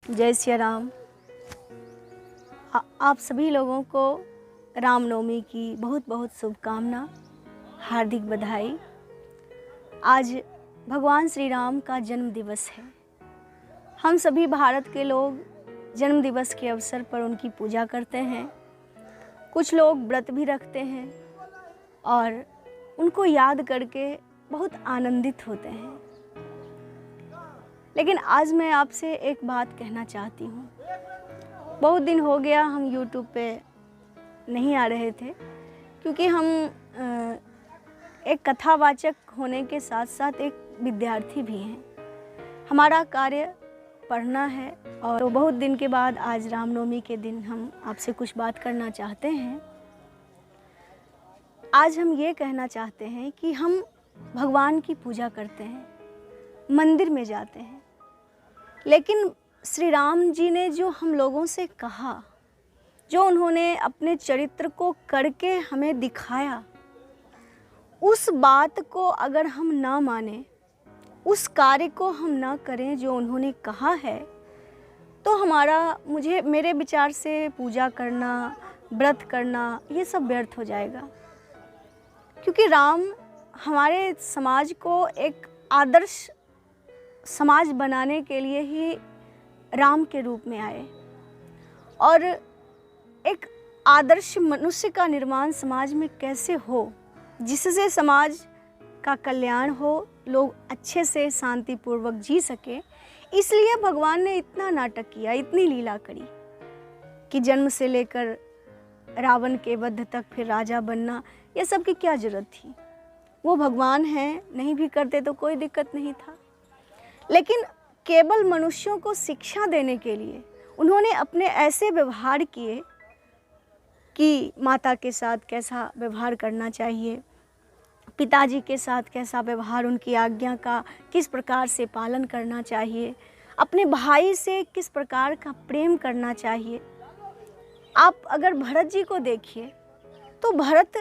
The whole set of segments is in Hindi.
जय सिया राम। आप सभी लोगों को रामनवमी की बहुत बहुत शुभकामना, हार्दिक बधाई। आज भगवान श्री राम का जन्म दिवस है। हम सभी भारत के लोग जन्म दिवस के अवसर पर उनकी पूजा करते हैं। कुछ लोग व्रत भी रखते हैं और उनको याद करके बहुत आनंदित होते हैं। लेकिन आज मैं आपसे एक बात कहना चाहती हूँ। बहुत दिन हो गया हम YouTube पे नहीं आ रहे थे, क्योंकि हम एक कथावाचक होने के साथ साथ एक विद्यार्थी भी हैं। हमारा कार्य पढ़ना है और तो बहुत दिन के बाद आज रामनवमी के दिन हम आपसे कुछ बात करना चाहते हैं। आज हम ये कहना चाहते हैं कि हम भगवान की पूजा करते हैं, मंदिर में जाते हैं, लेकिन श्री राम जी ने जो हम लोगों से कहा, जो उन्होंने अपने चरित्र को करके हमें दिखाया, उस बात को अगर हम ना माने, उस कार्य को हम ना करें जो उन्होंने कहा है, तो मेरे विचार से पूजा करना, व्रत करना, ये सब व्यर्थ हो जाएगा। क्योंकि राम हमारे समाज को एक आदर्श समाज बनाने के लिए ही राम के रूप में आए और एक आदर्श मनुष्य का निर्माण समाज में कैसे हो, जिससे समाज का कल्याण हो, लोग अच्छे से शांतिपूर्वक जी सके। इसलिए भगवान ने इतना नाटक किया, इतनी लीला करी कि जन्म से लेकर रावण के वध तक, फिर राजा बनना, ये सब की क्या जरूरत थी। वो भगवान हैं, नहीं भी करते तो कोई दिक्कत नहीं था। लेकिन केवल मनुष्यों को शिक्षा देने के लिए उन्होंने अपने ऐसे व्यवहार किए कि माता के साथ कैसा व्यवहार करना चाहिए, पिताजी के साथ कैसा व्यवहार, उनकी आज्ञा का किस प्रकार से पालन करना चाहिए, अपने भाई से किस प्रकार का प्रेम करना चाहिए। आप अगर भरत जी को देखिए तो भरत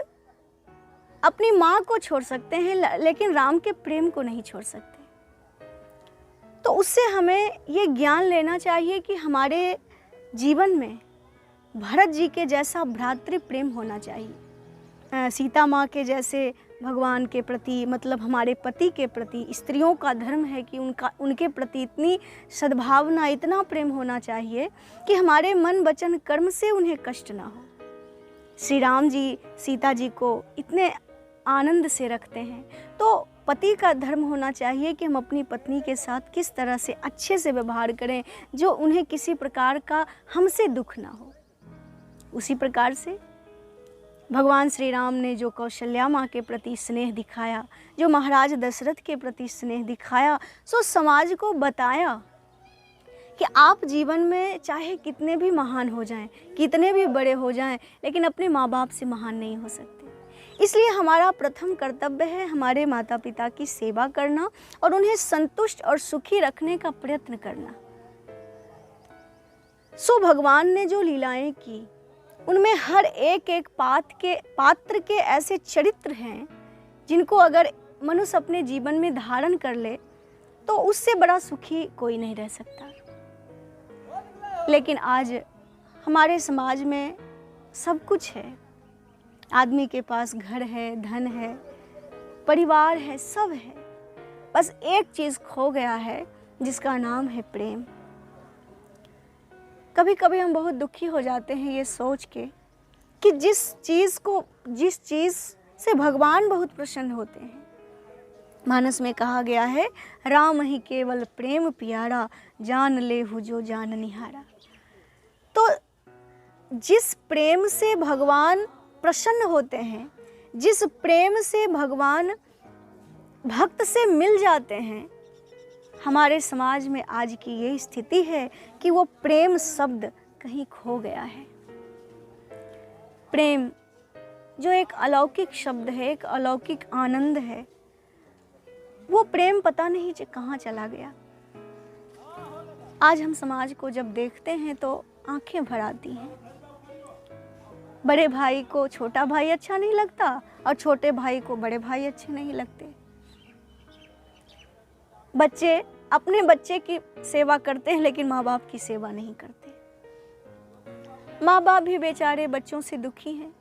अपनी माँ को छोड़ सकते हैं, लेकिन राम के प्रेम को नहीं छोड़ सकते। तो उससे हमें ये ज्ञान लेना चाहिए कि हमारे जीवन में भरत जी के जैसा भ्रातृ प्रेम होना चाहिए। सीता माँ के जैसे भगवान के प्रति, मतलब हमारे पति के प्रति, स्त्रियों का धर्म है कि उनके प्रति इतनी सद्भावना, इतना प्रेम होना चाहिए कि हमारे मन वचन कर्म से उन्हें कष्ट ना हो। श्री राम जी सीता जी को इतने आनंद से रखते हैं, तो पति का धर्म होना चाहिए कि हम अपनी पत्नी के साथ किस तरह से अच्छे से व्यवहार करें, जो उन्हें किसी प्रकार का हमसे दुख ना हो। उसी प्रकार से भगवान श्री राम ने जो कौशल्या माँ के प्रति स्नेह दिखाया, जो महाराज दशरथ के प्रति स्नेह दिखाया, सो समाज को बताया कि आप जीवन में चाहे कितने भी महान हो जाएं, कितने भी बड़े हो जाएं, लेकिन अपने माँ बाप से महान नहीं हो सकते। इसलिए हमारा प्रथम कर्तव्य है हमारे माता पिता की सेवा करना और उन्हें संतुष्ट और सुखी रखने का प्रयत्न करना। सो भगवान ने जो लीलाएं की, उनमें हर एक पात्र के ऐसे चरित्र हैं जिनको अगर मनुष्य अपने जीवन में धारण कर ले तो उससे बड़ा सुखी कोई नहीं रह सकता। लेकिन आज हमारे समाज में सब कुछ है, आदमी के पास घर है, धन है, परिवार है, सब है, बस एक चीज़ खो गया है जिसका नाम है प्रेम। कभी कभी हम बहुत दुखी हो जाते हैं ये सोच के कि जिस चीज़ से भगवान बहुत प्रसन्न होते हैं, मानस में कहा गया है, राम ही केवल प्रेम प्यारा, जान लेहु जो जान निहारा। तो जिस प्रेम से भगवान प्रसन्न होते हैं, जिस प्रेम से भगवान भक्त से मिल जाते हैं, हमारे समाज में आज की ये स्थिति है कि वो प्रेम शब्द कहीं खो गया है। प्रेम जो एक अलौकिक शब्द है, एक अलौकिक आनंद है, वो प्रेम पता नहीं कहाँ चला गया। आज हम समाज को जब देखते हैं तो आंखें भर आती हैं। बड़े भाई को छोटा भाई अच्छा नहीं लगता और छोटे भाई को बड़े भाई अच्छे नहीं लगते। बच्चे अपने बच्चे की सेवा करते हैं लेकिन माँ बाप की सेवा नहीं करते। माँ बाप भी बेचारे बच्चों से दुखी हैं।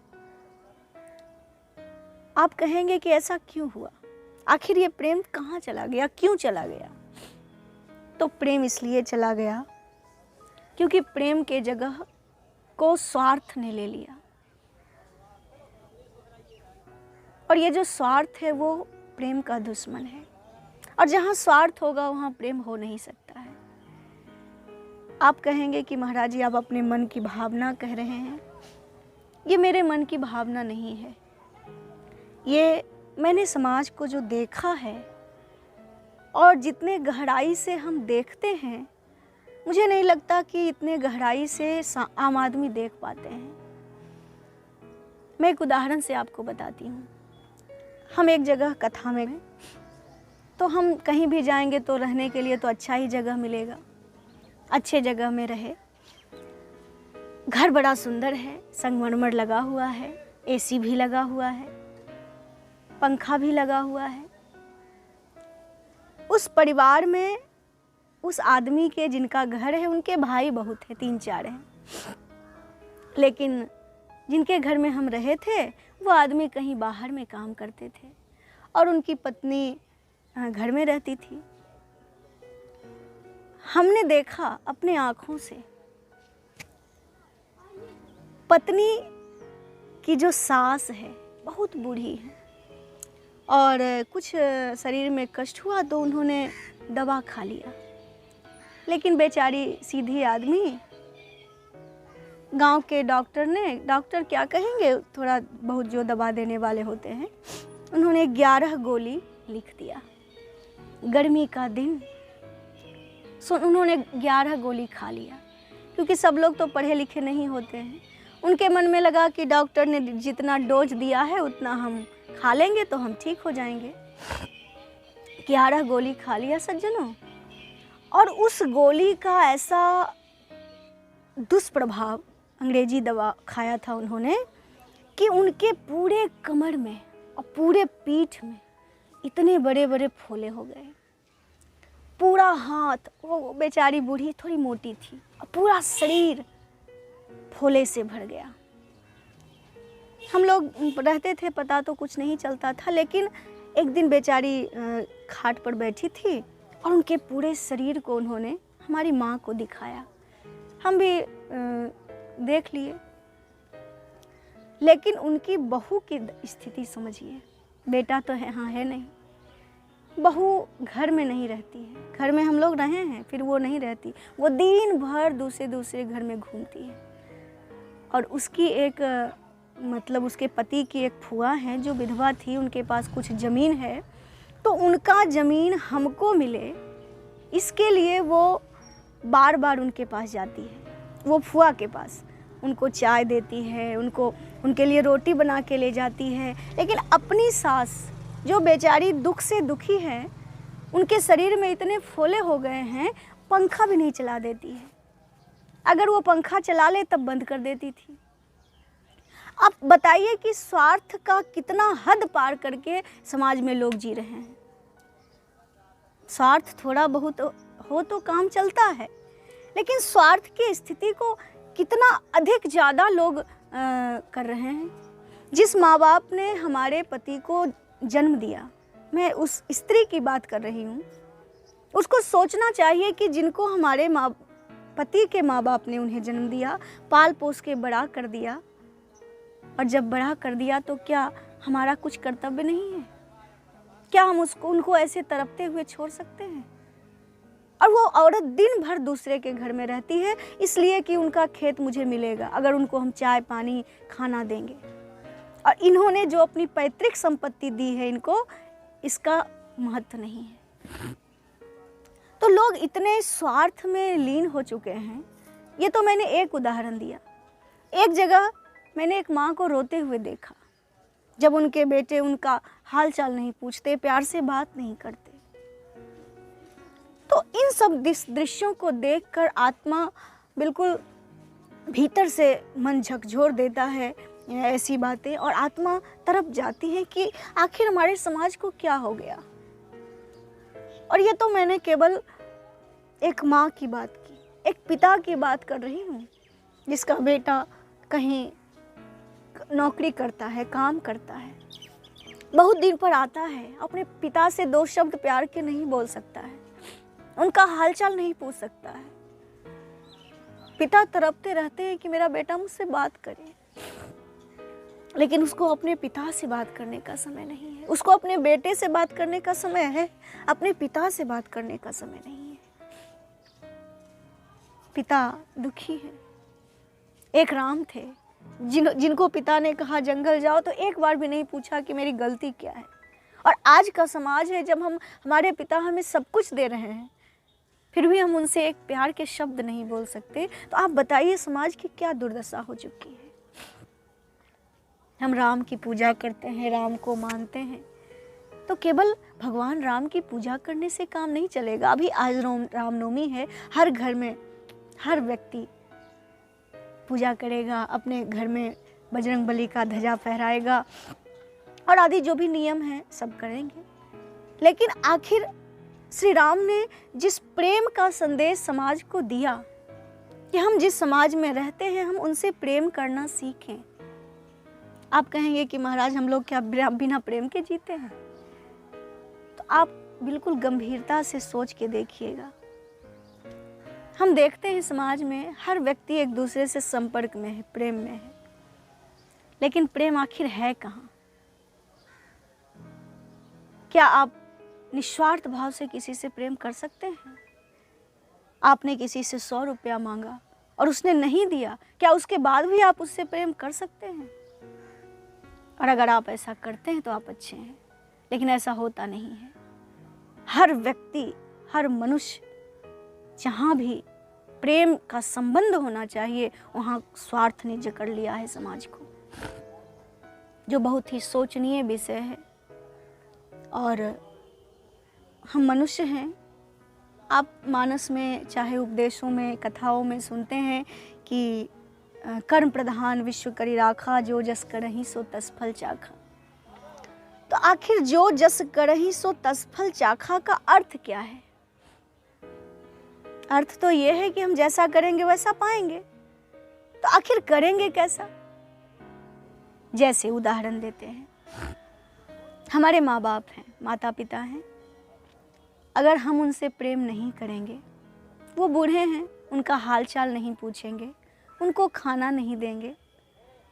आप कहेंगे कि ऐसा क्यों हुआ, आखिर ये प्रेम कहाँ चला गया, क्यों चला गया? तो प्रेम इसलिए चला गया क्योंकि प्रेम के जगह को स्वार्थ ने ले लिया। और ये जो स्वार्थ है वो प्रेम का दुश्मन है। और जहाँ स्वार्थ होगा वहाँ प्रेम हो नहीं सकता है। आप कहेंगे कि महाराज जी आप अपने मन की भावना कह रहे हैं। ये मेरे मन की भावना नहीं है, ये मैंने समाज को जो देखा है और जितने गहराई से हम देखते हैं, मुझे नहीं लगता कि इतने गहराई से आम आदमी देख पाते हैं। मैं एक उदाहरण से आपको बताती हूँ। हम एक जगह कथा में गए, तो हम कहीं भी जाएंगे तो रहने के लिए तो अच्छा ही जगह मिलेगा, अच्छे जगह में रहे। घर बड़ा सुंदर है, संगमरमर लगा हुआ है, एसी भी लगा हुआ है, पंखा भी लगा हुआ है। उस परिवार में उस आदमी के जिनका घर है उनके भाई बहुत है, 3-4 हैं। लेकिन जिनके घर में हम रहे थे वो आदमी कहीं बाहर में काम करते थे और उनकी पत्नी घर में रहती थी। हमने देखा अपने आँखों से पत्नी की जो सास है बहुत बूढ़ी है और कुछ शरीर में कष्ट हुआ तो उन्होंने दवा खा लिया। लेकिन बेचारी सीधी आदमी, गांव के डॉक्टर क्या कहेंगे, थोड़ा बहुत जो दवा देने वाले होते हैं, उन्होंने 11 गोली लिख दिया। गर्मी का दिन, उन्होंने 11 गोली खा लिया। क्योंकि सब लोग तो पढ़े लिखे नहीं होते हैं, उनके मन में लगा कि डॉक्टर ने जितना डोज दिया है उतना हम खा लेंगे तो हम ठीक हो जाएंगे। 11 गोली खा लिया सज्जनों। और उस गोली का ऐसा दुष्प्रभाव, अंग्रेजी दवा खाया था उन्होंने, कि उनके पूरे कमर में और पूरे पीठ में इतने बड़े बड़े फोले हो गए। पूरा हाथ, वो बेचारी बूढ़ी थोड़ी मोटी थी, और पूरा शरीर फोले से भर गया। हम लोग रहते थे, पता तो कुछ नहीं चलता था। लेकिन एक दिन बेचारी खाट पर बैठी थी और उनके पूरे शरीर को उन्होंने हमारी माँ को दिखाया। हम भी देख लिए। लेकिन उनकी बहू की स्थिति समझिए। बेटा तो है, हाँ है नहीं, बहू घर में नहीं रहती है। घर में हम लोग रहे हैं, फिर वो नहीं रहती। वो दिन भर दूसरे घर में घूमती है। और उसकी एक मतलब उसके पति की एक फुआ है जो विधवा थी, उनके पास कुछ ज़मीन है, तो उनका ज़मीन हमको मिले इसके लिए वो बार बार उनके पास जाती है। वो फुआ के पास उनको चाय देती है, उनके लिए रोटी बना के ले जाती है। लेकिन अपनी सास जो बेचारी दुख से दुखी है, उनके शरीर में इतने फोले हो गए हैं, पंखा भी नहीं चला देती है। अगर वो पंखा चला ले तब बंद कर देती थी। अब बताइए कि स्वार्थ का कितना हद पार करके समाज में लोग जी रहे हैं। स्वार्थ थोड़ा बहुत हो तो काम चलता है, लेकिन स्वार्थ की स्थिति को कितना अधिक ज़्यादा लोग कर रहे हैं। जिस माँ बाप ने हमारे पति को जन्म दिया, मैं उस स्त्री की बात कर रही हूँ, उसको सोचना चाहिए कि जिनको हमारे पति के माँ बाप ने उन्हें जन्म दिया, पाल पोस के बड़ा कर दिया, और जब बड़ा कर दिया तो क्या हमारा कुछ कर्तव्य नहीं है? क्या हम उनको ऐसे तड़पते हुए छोड़ सकते हैं? और वो औरत दिन भर दूसरे के घर में रहती है इसलिए कि उनका खेत मुझे मिलेगा अगर उनको हम चाय पानी खाना देंगे। और इन्होंने जो अपनी पैतृक संपत्ति दी है, इनको इसका महत्व नहीं है। तो लोग इतने स्वार्थ में लीन हो चुके हैं। ये तो मैंने एक उदाहरण दिया। एक जगह मैंने एक माँ को रोते हुए देखा, जब उनके बेटे उनका हाल चाल नहीं पूछते, प्यार से बात नहीं करते। तो इन सब दृश्यों को देखकर आत्मा बिल्कुल भीतर से मन झकझोर देता है ऐसी बातें, और आत्मा तड़प जाती है कि आखिर हमारे समाज को क्या हो गया। और ये तो मैंने केवल एक माँ की बात की, एक पिता की बात कर रही हूँ जिसका बेटा कहीं नौकरी करता है, काम करता है, बहुत दिन पर आता है, अपने पिता से 2 शब्द प्यार के नहीं बोल सकता है, उनका हालचाल नहीं पूछ सकता है। पिता तड़पते रहते हैं कि मेरा बेटा मुझसे बात करे, लेकिन उसको अपने पिता से बात करने का समय नहीं है, उसको अपने बेटे से बात करने का समय है, अपने पिता से बात करने का समय नहीं है। पिता दुखी है। एक राम थे जिनको पिता ने कहा जंगल जाओ तो एक बार भी नहीं पूछा कि मेरी गलती क्या है। और आज का समाज है, जब हमारे पिता हमें सब कुछ दे रहे हैं, फिर भी हम उनसे एक प्यार के शब्द नहीं बोल सकते, तो आप बताइए समाज की क्या दुर्दशा हो चुकी है। हम राम की पूजा करते हैं, राम को मानते हैं, तो केवल भगवान राम की पूजा करने से काम नहीं चलेगा। अभी आज रामनवमी है, हर घर में हर व्यक्ति पूजा करेगा, अपने घर में बजरंगबली का ध्वजा फहराएगा और आदि जो भी नियम हैं सब करेंगे। लेकिन आखिर श्री राम ने जिस प्रेम का संदेश समाज को दिया कि हम जिस समाज में रहते हैं हम उनसे प्रेम करना सीखें। आप कहेंगे कि महाराज हम लोग क्या बिना प्रेम के जीते हैं? तो आप बिल्कुल गंभीरता से सोच के देखिएगा। हम देखते हैं समाज में हर व्यक्ति एक दूसरे से संपर्क में है, प्रेम में है, लेकिन प्रेम आखिर है कहाँ? क्या आप निस्वार्थ भाव से किसी से प्रेम कर सकते हैं? आपने किसी से 100 रुपया मांगा और उसने नहीं दिया, क्या उसके बाद भी आप उससे प्रेम कर सकते हैं? और अगर आप ऐसा करते हैं तो आप अच्छे हैं, लेकिन ऐसा होता नहीं है। हर व्यक्ति, हर मनुष्य, जहाँ भी प्रेम का संबंध होना चाहिए वहाँ स्वार्थ ने जकड़ लिया है समाज को, जो बहुत ही सोचनीय विषय है। और हम मनुष्य हैं। आप मानस में चाहे उपदेशों में, कथाओं में सुनते हैं कि कर्म प्रधान विश्व करी राखा, जो जस करहि सो तस फल चाखा। तो आखिर जो जस करहि सो तस फल चाखा का अर्थ क्या है? अर्थ तो ये है कि हम जैसा करेंगे वैसा पाएंगे। तो आखिर करेंगे कैसा? जैसे उदाहरण देते हैं, हमारे माँ बाप हैं, माता पिता हैं, अगर हम उनसे प्रेम नहीं करेंगे, वो बूढ़े हैं, उनका हालचाल नहीं पूछेंगे, उनको खाना नहीं देंगे।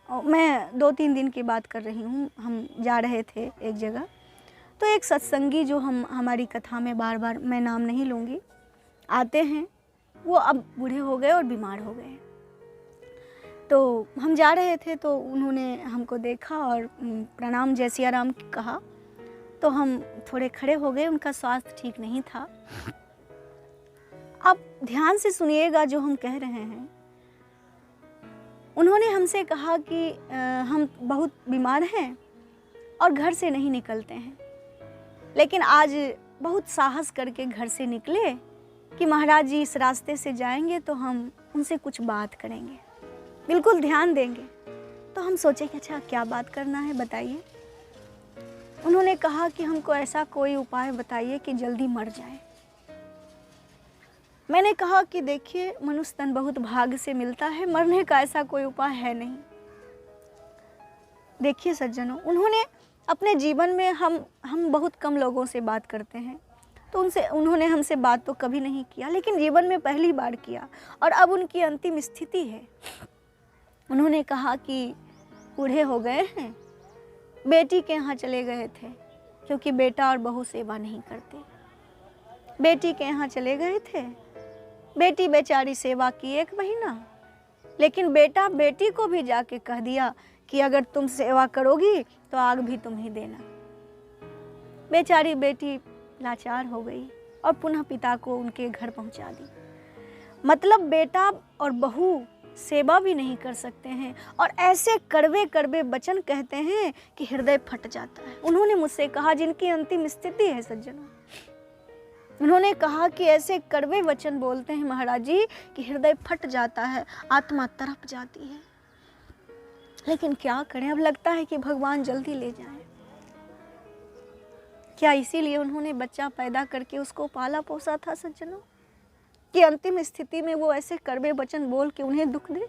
और मैं 2-3 दिन की बात कर रही हूँ, हम जा रहे थे एक जगह, तो एक सत्संगी जो हमारी कथा में बार बार, मैं नाम नहीं लूँगी, आते हैं, वो अब बूढ़े हो गए और बीमार हो गए। तो हम जा रहे थे तो उन्होंने हमको देखा और प्रणाम जय सिया राम कहा, तो हम थोड़े खड़े हो गए। उनका स्वास्थ्य ठीक नहीं था। आप ध्यान से सुनिएगा जो हम कह रहे हैं। उन्होंने हमसे कहा कि हम बहुत बीमार हैं और घर से नहीं निकलते हैं, लेकिन आज बहुत साहस करके घर से निकले कि महाराज जी इस रास्ते से जाएंगे तो हम उनसे कुछ बात करेंगे, बिल्कुल ध्यान देंगे। तो हम सोचे कि अच्छा क्या बात करना है बताइए। उन्होंने कहा कि हमको ऐसा कोई उपाय बताइए कि जल्दी मर जाए। मैंने कहा कि देखिए, मनुष्य तन बहुत भाग्य से मिलता है, मरने का ऐसा कोई उपाय है नहीं। देखिए सज्जनों, उन्होंने अपने जीवन में, हम बहुत कम लोगों से बात करते हैं, तो उन्होंने हमसे बात तो कभी नहीं किया, लेकिन जीवन में पहली बार किया और अब उनकी अंतिम स्थिति है। उन्होंने कहा कि बूढ़े हो गए हैं, बेटी के यहाँ चले गए थे क्योंकि बेटा और बहू सेवा नहीं करते। बेटी के यहाँ चले गए थे, बेटी बेचारी सेवा की 1 महीना, लेकिन बेटा बेटी को भी जाके कह दिया कि अगर तुम सेवा करोगी तो आग भी तुम ही देना। बेचारी बेटी लाचार हो गई और पुनः पिता को उनके घर पहुंचा दी। मतलब बेटा और बहू सेवा भी नहीं कर सकते हैं और ऐसे कड़वे कड़वे वचन कहते हैं कि हृदय फट जाता है। उन्होंने मुझसे कहा, जिनकी अंतिम स्थिति है सज्जनों, उन्होंने कहा कि ऐसे कड़वे वचन बोलते हैं महाराज जी कि हृदय फट जाता है, आत्मा तड़प जाती है। लेकिन क्या करें, अब लगता है कि भगवान जल्दी ले जाए। क्या इसीलिए उन्होंने बच्चा पैदा करके उसको पाला पोसा था सज्जनों? कि अंतिम स्थिति में वो ऐसे कड़वे वचन बोल के उन्हें दुख दे।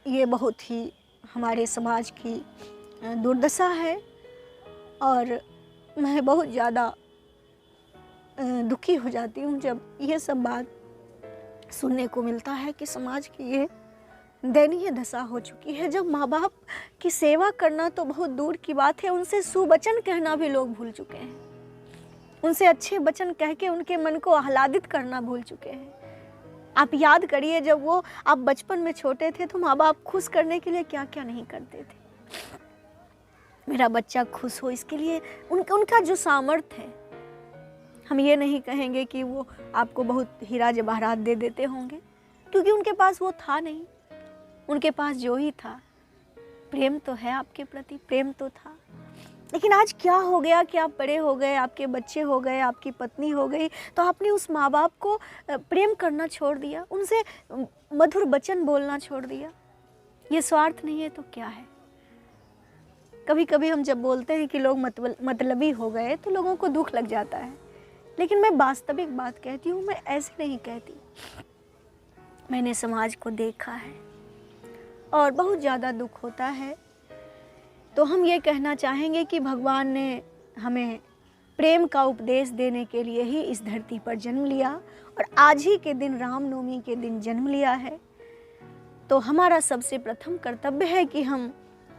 ये बहुत ही हमारे समाज की दुर्दशा है और मैं बहुत ज़्यादा दुखी हो जाती हूँ जब ये सब बात सुनने को मिलता है कि समाज की ये दयनीय दशा हो चुकी है। जब माँ बाप की सेवा करना तो बहुत दूर की बात है, उनसे सुवचन कहना भी लोग भूल चुके हैं। उनसे अच्छे वचन कह के उनके मन को आह्लादित करना भूल चुके हैं। आप याद करिए, जब आप बचपन में छोटे थे तो माँ बाप खुश करने के लिए क्या क्या नहीं करते थे। मेरा बच्चा खुश हो, इसके लिए उनका जो सामर्थ्य है, हम ये नहीं कहेंगे कि वो आपको बहुत हीरा जवाहरात दे देते होंगे, क्योंकि उनके पास वो था नहीं। उनके पास जो ही था, प्रेम तो है आपके प्रति, प्रेम तो था। लेकिन आज क्या हो गया कि आप बड़े हो गए, आपके बच्चे हो गए, आपकी पत्नी हो गई, तो आपने उस माँ बाप को प्रेम करना छोड़ दिया, उनसे मधुर वचन बोलना छोड़ दिया। ये स्वार्थ नहीं है तो क्या है? कभी कभी हम जब बोलते हैं कि लोग मतलबी हो गए तो लोगों को दुख लग जाता है, लेकिन मैं वास्तविक बात कहती हूँ, मैं ऐसे नहीं कहती। मैंने समाज को देखा है और बहुत ज़्यादा दुख होता है। तो हम ये कहना चाहेंगे कि भगवान ने हमें प्रेम का उपदेश देने के लिए ही इस धरती पर जन्म लिया और आज ही के दिन, रामनवमी के दिन जन्म लिया है। तो हमारा सबसे प्रथम कर्तव्य है कि हम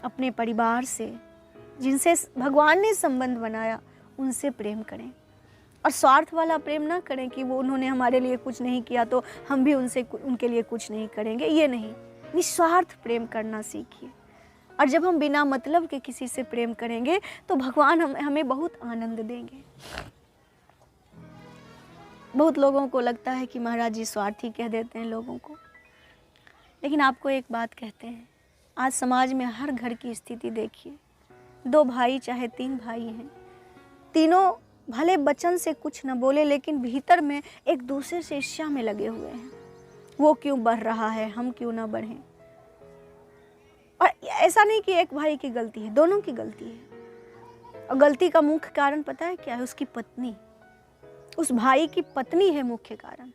अपने परिवार से, जिनसे भगवान ने संबंध बनाया, उनसे प्रेम करें और स्वार्थ वाला प्रेम ना करें कि वो उन्होंने हमारे लिए कुछ नहीं किया तो हम भी उनके लिए कुछ नहीं करेंगे। ये नहीं, निस्वार्थ प्रेम करना सीखिए। और जब हम बिना मतलब के किसी से प्रेम करेंगे तो भगवान हमें बहुत आनंद देंगे। बहुत लोगों को लगता है कि महाराज जी स्वार्थी कह देते हैं लोगों को, लेकिन आपको एक बात कहते हैं, आज समाज में हर घर की स्थिति देखिए, 2 भाई चाहे 3 भाई हैं, तीनों भले वचन से कुछ न बोले लेकिन भीतर में एक दूसरे से ईर्ष्या में लगे हुए हैं। वो क्यों बढ़ रहा है, हम क्यों ना बढ़ें। और ऐसा नहीं कि एक भाई की गलती है, दोनों की गलती है। और गलती का मुख्य कारण पता है क्या है? उसकी पत्नी, उस भाई की पत्नी है मुख्य कारण।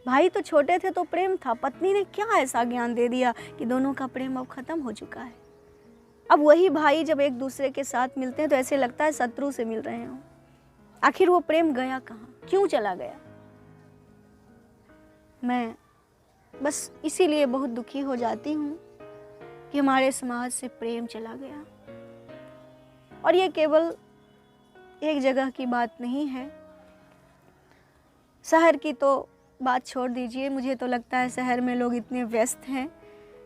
भाई तो छोटे थे तो प्रेम था, पत्नी ने क्या ऐसा ज्ञान दे दिया कि दोनों का प्रेम अब खत्म हो चुका है। अब वही भाई जब एक दूसरे के साथ मिलते हैं तो ऐसे लगता है शत्रु से मिल रहे हों। आखिर वो प्रेम गया कहाँ, क्यों चला गया? मैं बस इसीलिए बहुत दुखी हो जाती हूँ कि हमारे समाज से प्रेम चला गया। और ये केवल एक जगह की बात नहीं है, शहर की तो बात छोड़ दीजिए। मुझे तो लगता है शहर में लोग इतने व्यस्त हैं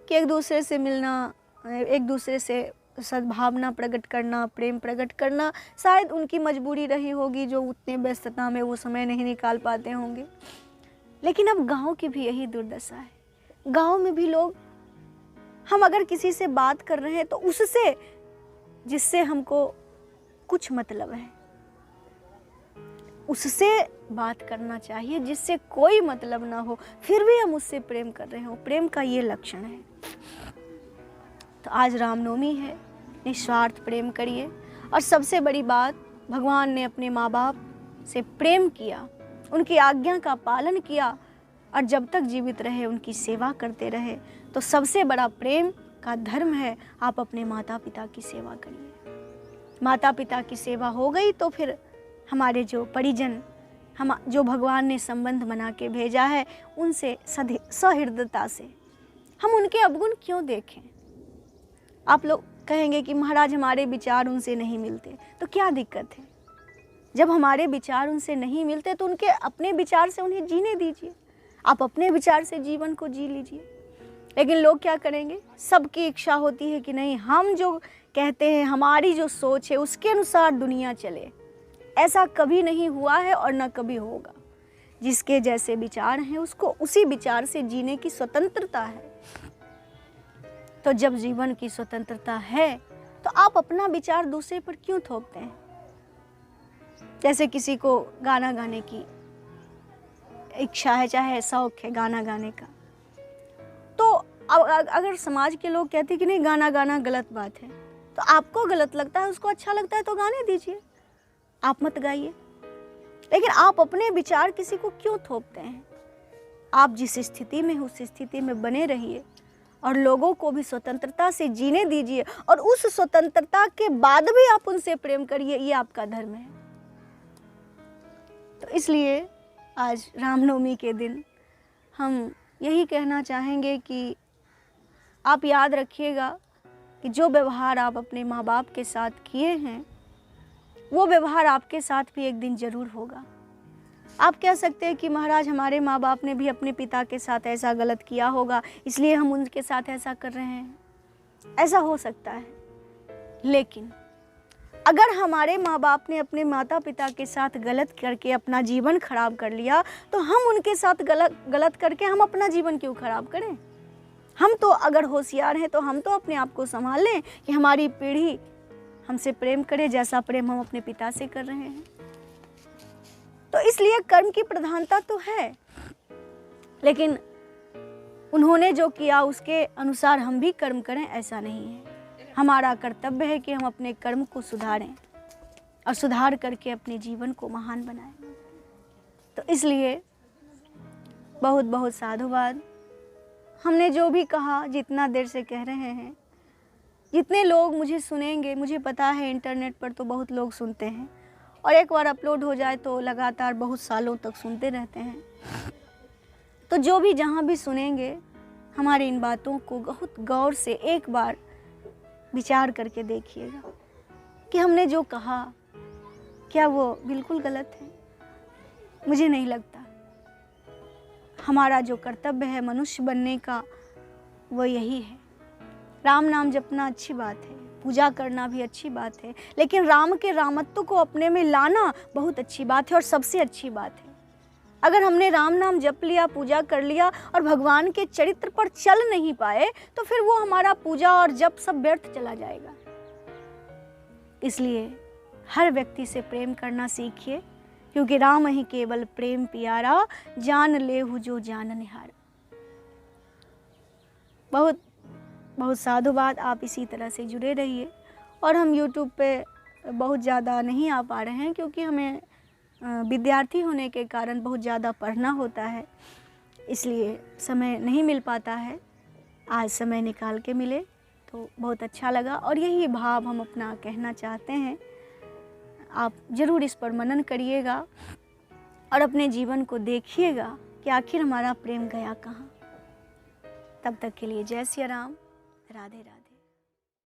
कि एक दूसरे से मिलना, एक दूसरे से सद्भावना प्रकट करना, प्रेम प्रकट करना शायद उनकी मजबूरी रही होगी, जो उतने व्यस्तता में वो समय नहीं निकाल पाते होंगे। लेकिन अब गांव की भी यही दुर्दशा है। गांव में भी लोग, हम अगर किसी से बात कर रहे हैं तो उससे जिससे हमको कुछ मतलब है, उससे बात करना चाहिए, जिससे कोई मतलब ना हो, फिर भी हम उससे प्रेम कर रहे हो। प्रेम का ये लक्षण है। तो आज रामनवमी है, निस्वार्थ प्रेम करिए। और सबसे बड़ी बात, भगवान ने अपने माँ बाप से प्रेम किया, उनकी आज्ञा का पालन किया और जब तक जीवित रहे उनकी सेवा करते रहे। तो सबसे बड़ा प्रेम का धर्म है, आप अपने माता पिता की सेवा करिए। माता पिता की सेवा हो गई तो फिर हमारे जो परिजन, हम जो भगवान ने संबंध बना के भेजा है, उनसे सहृदयता से हम उनके अवगुण क्यों देखें। आप लोग कहेंगे कि महाराज हमारे विचार उनसे नहीं मिलते, तो क्या दिक्कत है? जब हमारे विचार उनसे नहीं मिलते तो उनके अपने विचार से उन्हें जीने दीजिए। आप अपने विचार से जीवन को जी लीजिए। लेकिन लोग क्या करेंगे, सबकी इच्छा होती है कि नहीं, हम जो कहते हैं, हमारी जो सोच है उसके अनुसार दुनिया चले। ऐसा कभी नहीं हुआ है और न कभी होगा। जिसके जैसे विचार हैं उसको उसी विचार से जीने की स्वतंत्रता है। तो जब जीवन की स्वतंत्रता है तो आप अपना विचार दूसरे पर क्यों थोपते हैं? जैसे किसी को गाना गाने की इच्छा है, चाहे शौक है गाना गाने का, तो अगर समाज के लोग कहते हैं कि नहीं गाना गाना गलत बात है, तो आपको गलत लगता है, उसको अच्छा लगता है तो गाने दीजिए। आप मत गाइए, लेकिन आप अपने विचार किसी को क्यों थोपते हैं? आप जिस स्थिति में उस स्थिति में बने रहिए और लोगों को भी स्वतंत्रता से जीने दीजिए, और उस स्वतंत्रता के बाद भी आप उनसे प्रेम करिए, ये आपका धर्म है। तो इसलिए आज रामनवमी के दिन हम यही कहना चाहेंगे कि आप याद रखिएगा कि जो व्यवहार आप अपने माँ बाप के साथ किए हैं, वो व्यवहार आपके साथ भी एक दिन ज़रूर होगा। आप कह सकते हैं कि महाराज हमारे माँ बाप ने भी अपने पिता के साथ ऐसा गलत किया होगा, इसलिए हम उनके साथ ऐसा कर रहे हैं। ऐसा हो सकता है, लेकिन अगर हमारे माँ बाप ने अपने माता पिता के साथ गलत करके अपना जीवन खराब कर लिया, तो हम उनके साथ गलत करके हम अपना जीवन क्यों खराब करें? हम तो अगर होशियार हैं तो हम तो अपने आप को संभाल लें कि हमारी पीढ़ी हमसे प्रेम करे जैसा प्रेम हम अपने पिता से कर रहे हैं। तो इसलिए कर्म की प्रधानता तो है, लेकिन उन्होंने जो किया उसके अनुसार हम भी कर्म करें, ऐसा नहीं है। हमारा कर्तव्य है कि हम अपने कर्म को सुधारें और सुधार करके अपने जीवन को महान बनाएं। तो इसलिए बहुत बहुत साधुवाद। हमने जो भी कहा, जितना देर से कह रहे हैं, जितने लोग मुझे सुनेंगे, मुझे पता है इंटरनेट पर तो बहुत लोग सुनते हैं और एक बार अपलोड हो जाए तो लगातार बहुत सालों तक सुनते रहते हैं। तो जो भी जहाँ भी सुनेंगे, हमारी इन बातों को बहुत गौर से एक बार विचार करके देखिएगा कि हमने जो कहा क्या वो बिल्कुल गलत है? मुझे नहीं लगता। हमारा जो कर्तव्य है मनुष्य बनने का, वो यही है। राम नाम जपना अच्छी बात है, पूजा करना भी अच्छी बात है, लेकिन राम के रामत्व को अपने में लाना बहुत अच्छी बात है और सबसे अच्छी बात है। अगर हमने राम नाम जप लिया, पूजा कर लिया और भगवान के चरित्र पर चल नहीं पाए, तो फिर वो हमारा पूजा और जप सब व्यर्थ चला जाएगा। इसलिए हर व्यक्ति से प्रेम करना सीखिए, क्योंकि राम ही केवल प्रेम प्यारा, जान लेहु जो जान निहारा। बहुत बहुत साधुवाद। आप इसी तरह से जुड़े रहिए। और हम YouTube पे बहुत ज़्यादा नहीं आ पा रहे हैं, क्योंकि हमें विद्यार्थी होने के कारण बहुत ज़्यादा पढ़ना होता है, इसलिए समय नहीं मिल पाता है। आज समय निकाल के मिले तो बहुत अच्छा लगा, और यही भाव हम अपना कहना चाहते हैं। आप ज़रूर इस पर मनन करिएगा और अपने जीवन को देखिएगा कि आखिर हमारा प्रेम गया कहाँ। तब तक के लिए जय सिया राम, राधे राधे।